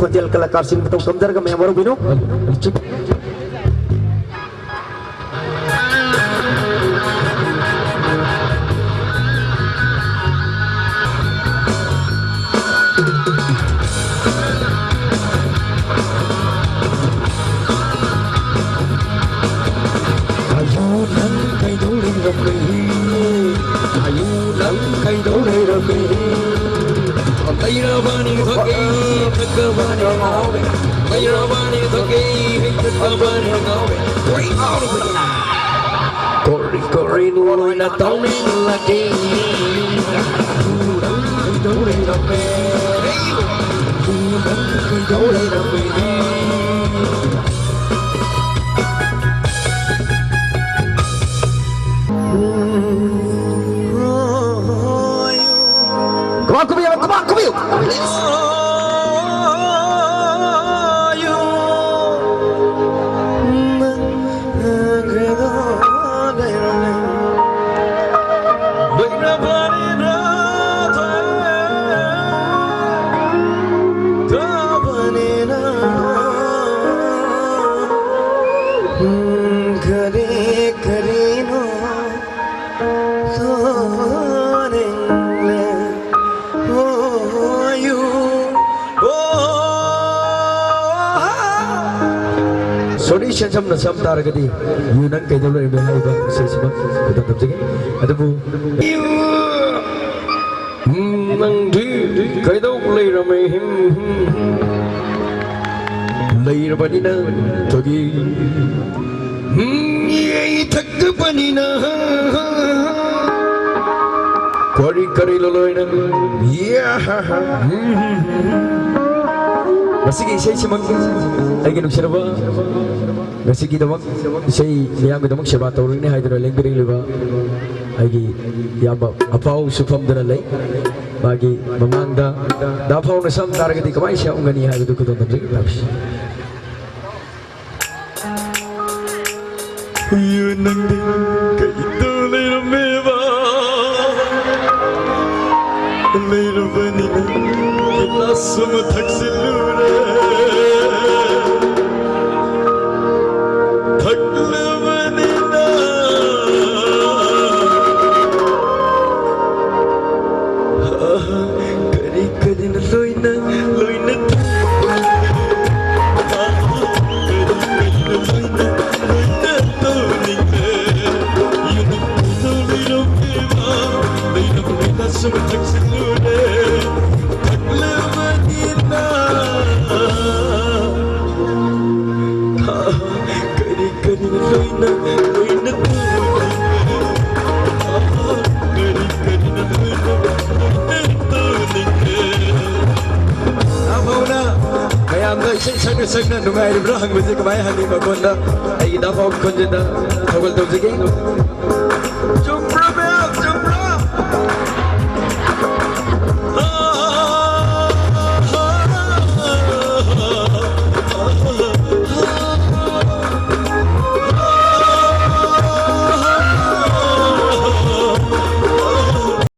khonjel kelakar sing betul komjar ke member bino. Kori nuôi là tao nên là đi Come on, come here. Sorry, siam na siam tar gadi. Yunan kay dalo ibe hai ba sesima kita tapjegi. Ada bu. Nang di kay daw lay ramay him. Lay ramani na togi. Yey thakpani na. Kari kari loloy na. Yeah. Masih saya cuma lagi nak serba, masih kita mak saya yang kita mak serba tahu ini hai tu lagi beri leba, lagi yang apa supam tu lagi, bagi memangda, dah apa nasam target di kamai saya ungani hai tu kita tu lagi. Yunandi kaito lera meva, lera vanina, kita semua taksilu. Sagna nungai berang mesti kemai hani makonda ai dah faham konjenda togol tu segi.